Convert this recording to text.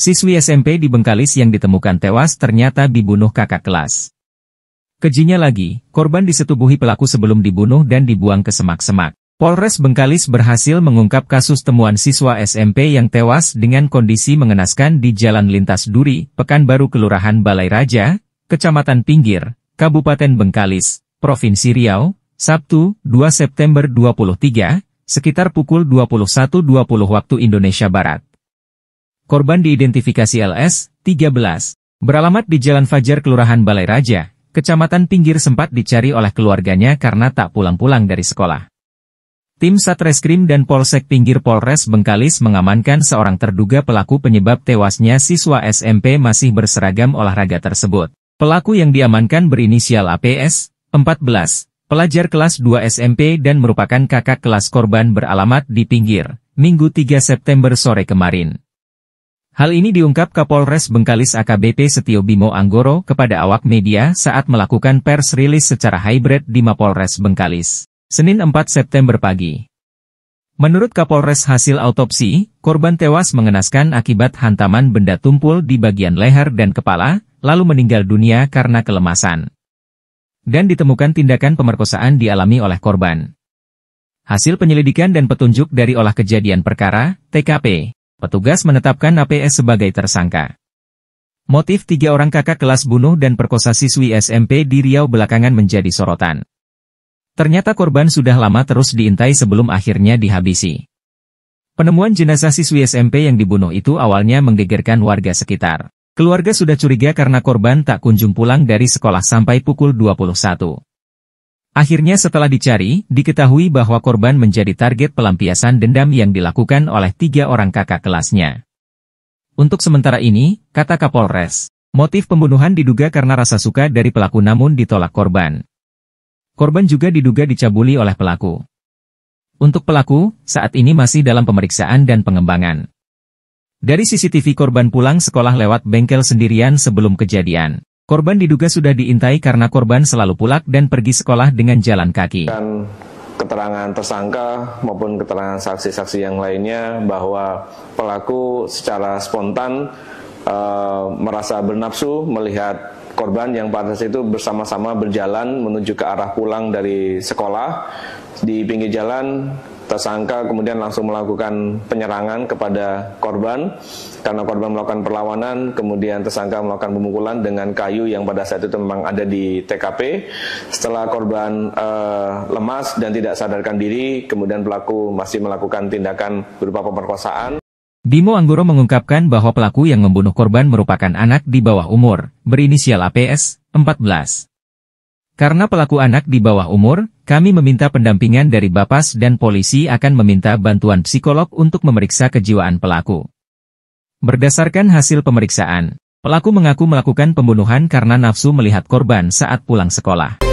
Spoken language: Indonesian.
Siswi SMP di Bengkalis yang ditemukan tewas ternyata dibunuh kakak kelas. Kejinya lagi, korban disetubuhi pelaku sebelum dibunuh dan dibuang ke semak-semak. Polres Bengkalis berhasil mengungkap kasus temuan siswa SMP yang tewas dengan kondisi mengenaskan di Jalan Lintas Duri, Pekanbaru Kelurahan Balai Raja, Kecamatan Pinggir, Kabupaten Bengkalis, Provinsi Riau, Sabtu, 2 September 2023, sekitar pukul 21.20 waktu Indonesia Barat. Korban diidentifikasi LS, 13, beralamat di Jalan Fajar Kelurahan Balai Raja, Kecamatan Pinggir sempat dicari oleh keluarganya karena tak pulang-pulang dari sekolah. Tim Satreskrim dan Polsek Pinggir Polres Bengkalis mengamankan seorang terduga pelaku penyebab tewasnya siswa SMP masih berseragam olahraga tersebut. Pelaku yang diamankan berinisial APS, 14, pelajar kelas 2 SMP dan merupakan kakak kelas korban beralamat di Pinggir, Minggu 3 September sore kemarin. Hal ini diungkap Kapolres Bengkalis AKBP Setio Bimo Anggoro kepada awak media saat melakukan pers rilis secara hybrid di Mapolres Bengkalis, Senin 4 September pagi. Menurut Kapolres hasil autopsi, korban tewas mengenaskan akibat hantaman benda tumpul di bagian leher dan kepala, lalu meninggal dunia karena kelemasan. Dan ditemukan tindakan pemerkosaan dialami oleh korban. Hasil penyelidikan dan petunjuk dari olah kejadian perkara, TKP, petugas menetapkan APS sebagai tersangka. Motif 3 orang kakak kelas bunuh dan perkosa siswi SMP di Riau belakangan menjadi sorotan. Ternyata korban sudah lama terus diintai sebelum akhirnya dihabisi. Penemuan jenazah siswi SMP yang dibunuh itu awalnya menggegerkan warga sekitar. Keluarga sudah curiga karena korban tak kunjung pulang dari sekolah sampai pukul 21. Akhirnya setelah dicari, diketahui bahwa korban menjadi target pelampiasan dendam yang dilakukan oleh 3 orang kakak kelasnya. Untuk sementara ini, kata Kapolres, motif pembunuhan diduga karena rasa suka dari pelaku namun ditolak korban. Korban juga diduga dicabuli oleh pelaku. Untuk pelaku, saat ini masih dalam pemeriksaan dan pengembangan. Dari CCTV korban pulang sekolah lewat bengkel sendirian sebelum kejadian. Korban diduga sudah diintai karena korban selalu pulang dan pergi sekolah dengan jalan kaki. Keterangan tersangka maupun keterangan saksi-saksi yang lainnya bahwa pelaku secara spontan merasa bernafsu melihat korban yang pada saat itu bersama-sama berjalan menuju ke arah pulang dari sekolah. Di pinggir jalan, tersangka kemudian langsung melakukan penyerangan kepada korban. Karena korban melakukan perlawanan, kemudian tersangka melakukan pemukulan dengan kayu yang pada saat itu memang ada di TKP. Setelah korban lemas dan tidak sadarkan diri, kemudian pelaku masih melakukan tindakan berupa pemerkosaan. Bimo Anggoro mengungkapkan bahwa pelaku yang membunuh korban merupakan anak di bawah umur, berinisial APS, 14. Karena pelaku anak di bawah umur, kami meminta pendampingan dari Bapas dan polisi akan meminta bantuan psikolog untuk memeriksa kejiwaan pelaku. Berdasarkan hasil pemeriksaan, pelaku mengaku melakukan pembunuhan karena nafsu melihat korban saat pulang sekolah.